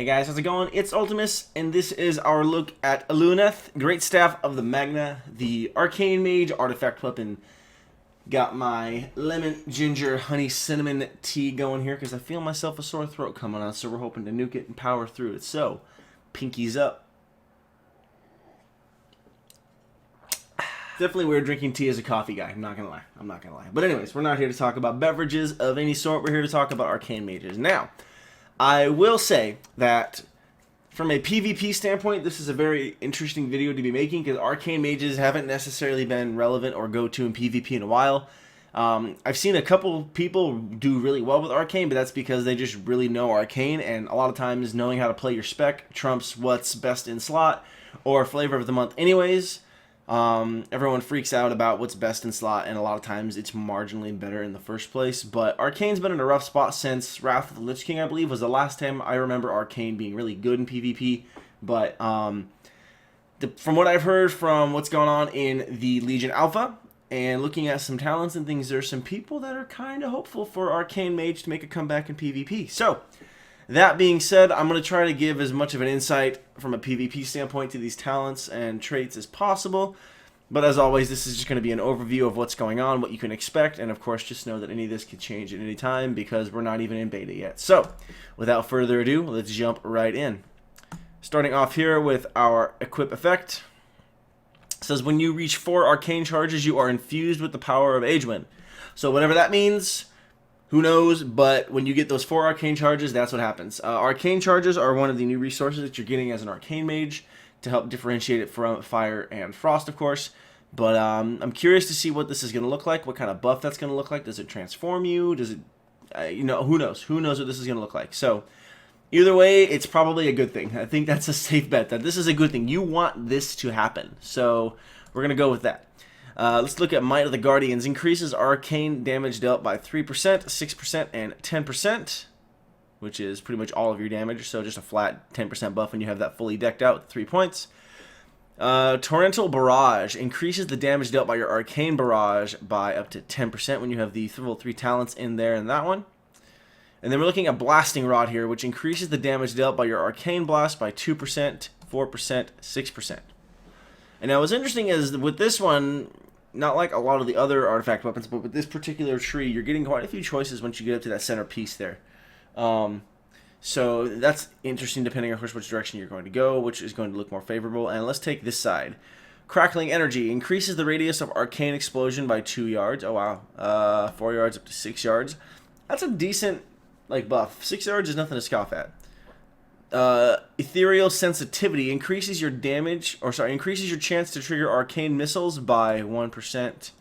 Hey guys, how's it going? It's Ultimus, and this is our look at Luneth, Great Staff of the Magna, the Arcane Mage Artifact weapon. Got my lemon, ginger, honey, cinnamon tea going here because I feel myself a sore throat coming on, so we're hoping to nuke it and power through it. So, pinkies up. Definitely weird drinking tea as a coffee guy, I'm not gonna lie. But anyways, we're not here to talk about beverages of any sort, we're here to talk about Arcane Mages. Now, I will say that from a PvP standpoint, this is a very interesting video to be making because Arcane Mages haven't necessarily been relevant or go-to in PvP in a while. I've seen a couple people do really well with Arcane, but that's because they just really know Arcane, and a lot of times knowing how to play your spec trumps what's best in slot or flavor of the month anyways. Everyone freaks out about what's best in slot, and a lot of times it's marginally better in the first place. But Arcane's been in a rough spot since Wrath of the Lich King, I believe, was the last time I remember Arcane being really good in PvP. But from what I've heard from what's going on in the Legion Alpha, and looking at some talents and things, there's some people that are kind of hopeful for Arcane Mage to make a comeback in PvP. So, that being said, I'm going to try to give as much of an insight from a PvP standpoint to these talents and traits as possible. But as always, this is just going to be an overview of what's going on, what you can expect, and of course just know that any of this could change at any time because we're not even in beta yet. So, without further ado, let's jump right in. Starting off here with our equip effect. It says when you reach 4 arcane charges, you are infused with the power of Agewind. So whatever that means, who knows, but when you get those 4 arcane charges, that's what happens. Arcane charges are one of the new resources that you're getting as an arcane mage to help differentiate it from fire and frost, of course. But I'm curious to see what this is going to look like, what kind of buff that's going to look like. Does it transform you? Does it, who knows? Who knows what this is going to look like? So either way, it's probably a good thing. I think that's a safe bet that this is a good thing. You want this to happen. So we're going to go with that. Let's look at Might of the Guardians. Increases arcane damage dealt by 3%, 6%, and 10%, which is pretty much all of your damage. So just a flat 10% buff when you have that fully decked out with 3 points. Torrential Barrage. Increases the damage dealt by your Arcane Barrage by up to 10% when you have the full 3 talents in there in that one. And then we're looking at Blasting Rod here, which increases the damage dealt by your Arcane Blast by 2%, 4%, 6%. And now what's interesting is with this one, not like a lot of the other artifact weapons, but with this particular tree, you're getting quite a few choices once you get up to that center piece there. So that's interesting depending on which direction you're going to go, which is going to look more favorable. And let's take this side. Crackling Energy increases the radius of arcane explosion by 2 yards. Oh wow, 4 yards up to 6 yards. That's a decent buff. 6 yards is nothing to scoff at. Ethereal Sensitivity increases your damage, increases your chance to trigger arcane missiles by 1%.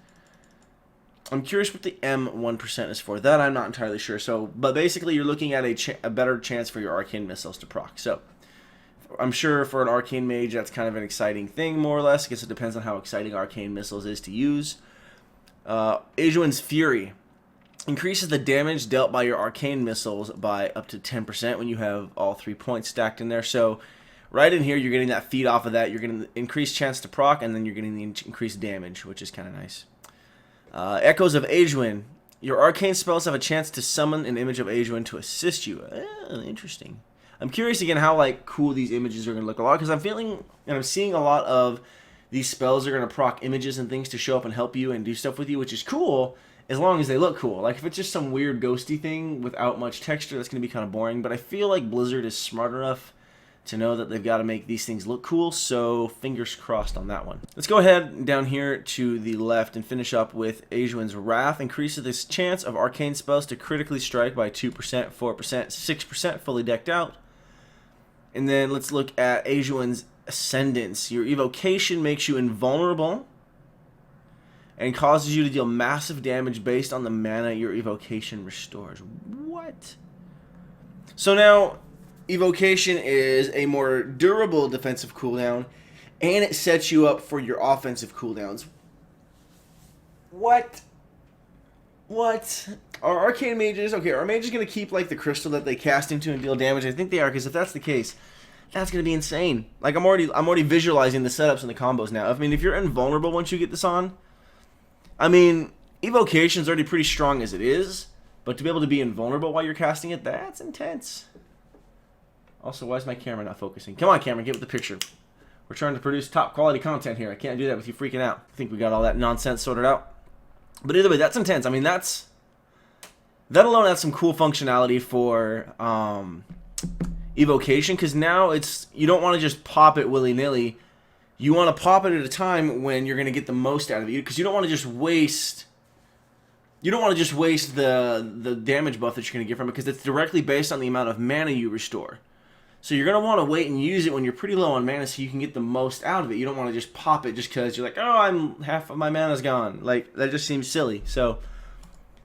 I'm curious what the M1% is for. That I'm not entirely sure. So, but basically you're looking at a better chance for your arcane missiles to proc. So, I'm sure for an arcane mage that's kind of an exciting thing, more or less. I guess it depends on how exciting arcane missiles is to use. Aegwyn's Fury increases the damage dealt by your arcane missiles by up to 10% when you have all 3 points stacked in there. So right in here, you're getting that feed off of that. You're getting the increased chance to proc, and then you're getting the increased damage, which is kind of nice. Echoes of Aegwyn. Your arcane spells have a chance to summon an image of Aegwyn to assist you. Interesting. I'm curious again how cool these images are going to look a lot, because I'm feeling and I'm seeing a lot of these spells are going to proc images and things to show up and help you and do stuff with you, which is cool. As long as they look cool. Like, if it's just some weird ghosty thing without much texture, that's going to be kind of boring. But I feel like Blizzard is smart enough to know that they've got to make these things look cool, so fingers crossed on that one. Let's go ahead down here to the left and finish up with Aegwyn's Wrath. Increases this chance of arcane spells to critically strike by 2%, 4%, 6%, fully decked out. And then let's look at Aegwyn's Ascendance. Your evocation makes you invulnerable and causes you to deal massive damage based on the mana your evocation restores. What? So now, evocation is a more durable defensive cooldown, and it sets you up for your offensive cooldowns. What? Are arcane mages... Okay, are mages going to keep, the crystal that they cast into and deal damage? I think they are, because if that's the case, that's going to be insane. I'm already visualizing the setups and the combos now. If you're invulnerable once you get this on... Evocation's already pretty strong as it is, but to be able to be invulnerable while you're casting it, that's intense. Also, why is my camera not focusing? Come on, camera, get with the picture. We're trying to produce top quality content here. I can't do that with you freaking out. I think we got all that nonsense sorted out. But either way, that's intense. I mean, that alone has some cool functionality for evocation, because now you don't want to just pop it willy-nilly. You want to pop it at a time when you're going to get the most out of it, because you don't want to just waste... You don't want to just waste the damage buff that you're going to get from it, because it's directly based on the amount of mana you restore. So you're going to want to wait and use it when you're pretty low on mana so you can get the most out of it. You don't want to just pop it just because you're like, oh, half of my mana's gone. Like, that just seems silly. So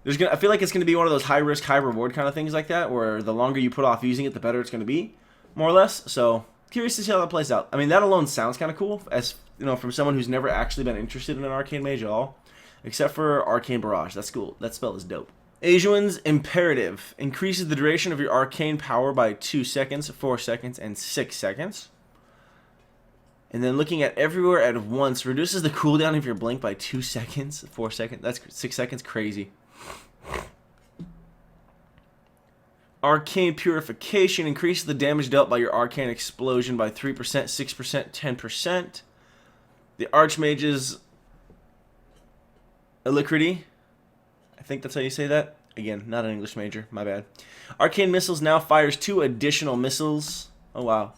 I feel like it's going to be one of those high risk, high reward kind of things like that, where the longer you put off using it, the better it's going to be, more or less. So curious to see how that plays out. I mean, that alone sounds kind of cool, as you know, from someone who's never actually been interested in an Arcane Mage at all, except for Arcane Barrage. That's cool. That spell is dope. Ajuin's Imperative increases the duration of your arcane power by 2 seconds, 4 seconds, and 6 seconds. And then looking at everywhere at once reduces the cooldown of your blink by 2 seconds, 4 seconds. That's 6 seconds. Crazy. Arcane Purification increases the damage dealt by your arcane explosion by 3%, 6%, 10%. The Archmage's Alacrity, I think that's how you say that. Again, not an English major, my bad. Arcane Missiles now fires 2 additional missiles. Oh, wow.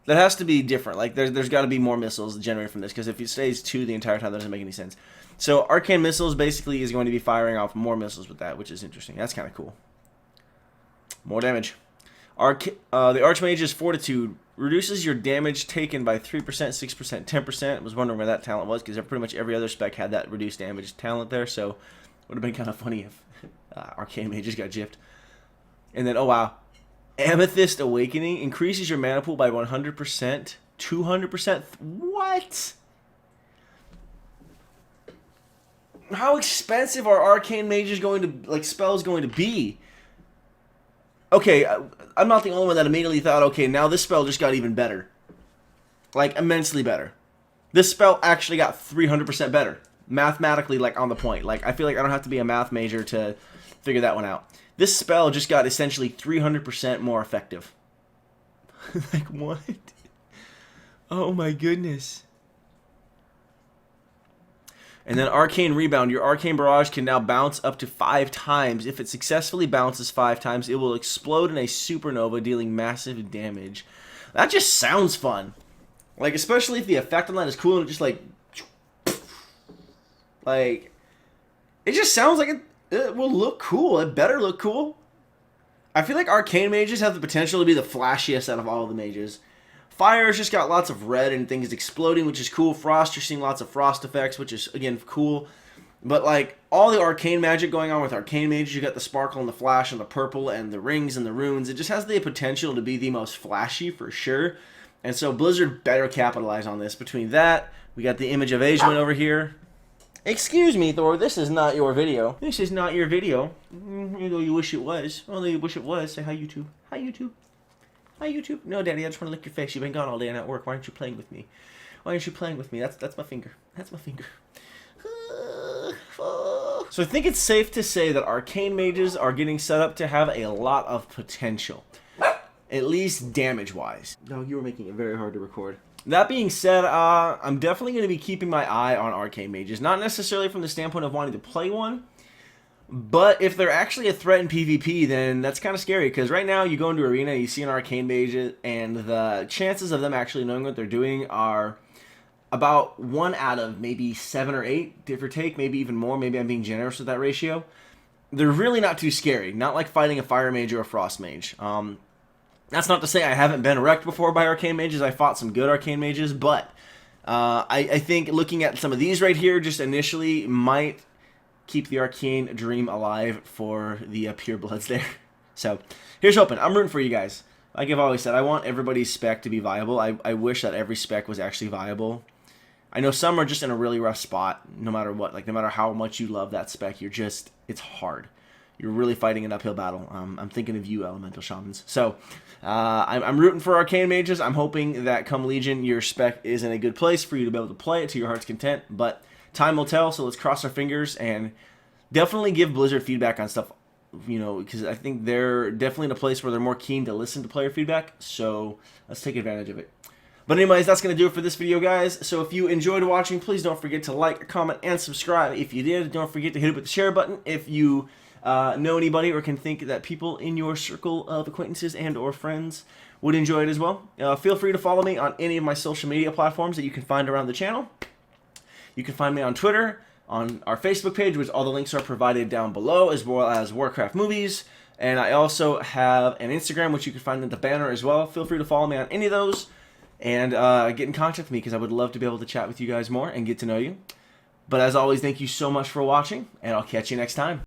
That has to be different. Like, there's got to be more missiles generated from this, because if it stays 2 the entire time, that doesn't make any sense. So, Arcane Missiles basically is going to be firing off more missiles with that, which is interesting. That's kind of cool. More damage. The Archmage's Fortitude reduces your damage taken by 3%, 6%, 10%. I was wondering where that talent was, because pretty much every other spec had that reduced damage talent there, so it would have been kind of funny if Arcane Mage just got gypped. And then, oh wow, Amethyst Awakening increases your mana pool by 100%, 200%. What? How expensive are Arcane Mages spells going to be? Okay, I'm not the only one that immediately thought, okay, now this spell just got even better. Like, immensely better. This spell actually got 300% better. Mathematically, like, on the point. Like, I feel like I don't have to be a math major to figure that one out. This spell just got essentially 300% more effective. Like, what? Oh my goodness. And then Arcane Rebound. Your Arcane Barrage can now bounce up to 5 times. If it successfully bounces 5 times, it will explode in a supernova, dealing massive damage. That just sounds fun. Like, especially if the effect on that is cool and it just, like, it just sounds like it will look cool. It better look cool. I feel like Arcane Mages have the potential to be the flashiest out of all of the mages. Fire's just got lots of red and things exploding, which is cool. Frost, you're seeing lots of frost effects, which is, again, cool. But, like, all the arcane magic going on with Arcane Mages, you got the sparkle and the flash and the purple and the rings and the runes. It just has the potential to be the most flashy for sure. And so Blizzard better capitalize on this. Between that, we got the image of Ajuin over here. Excuse me, Thor, this is not your video. This is not your video. Although you wish it was. Although you wish it was. Say hi, YouTube. Hi, YouTube. Hi, YouTube. No, Daddy, I just want to lick your face. You've been gone all day and at work. Why aren't you playing with me? Why aren't you playing with me? That's my finger. That's my finger. So I think it's safe to say that Arcane Mages are getting set up to have a lot of potential. At least damage-wise. No, you were making it very hard to record. That being said, I'm definitely going to be keeping my eye on Arcane Mages. Not necessarily from the standpoint of wanting to play one, but if they're actually a threat in PvP, then that's kind of scary. Because right now, you go into Arena, you see an Arcane Mage, and the chances of them actually knowing what they're doing are about 1 out of maybe 7 or 8, give or take, maybe even more. Maybe I'm being generous with that ratio. They're really not too scary. Not like fighting a Fire Mage or a Frost Mage. That's not to say I haven't been wrecked before by Arcane Mages. I fought some good Arcane Mages, but I think looking at some of these right here, just initially, might keep the Arcane Dream alive for the purebloods there. So, here's hoping. I'm rooting for you guys. Like I've always said, I want everybody's spec to be viable. I wish that every spec was actually viable. I know some are just in a really rough spot, no matter what. Like, no matter how much you love that spec, it's hard. You're really fighting an uphill battle. I'm thinking of you, Elemental Shamans. So, I'm rooting for Arcane Mages. I'm hoping that come Legion, your spec is in a good place for you to be able to play it to your heart's content. But time will tell, so let's cross our fingers and definitely give Blizzard feedback on stuff you know, because I think they're definitely in a place where they're more keen to listen to player feedback. So let's take advantage of it. But anyways, that's going to do it for this video, guys. So if you enjoyed watching, please don't forget to like, comment, and subscribe. If you did, don't forget to hit it with the share button. If you know anybody or can think that people in your circle of acquaintances and or friends would enjoy it as well, feel free to follow me on any of my social media platforms that you can find around the channel. You can find me on Twitter, on our Facebook page, which all the links are provided down below, as well as Warcraft Movies. And I also have an Instagram, which you can find in the banner as well. Feel free to follow me on any of those. And get in contact with me because I would love to be able to chat with you guys more and get to know you. But as always, thank you so much for watching, and I'll catch you next time.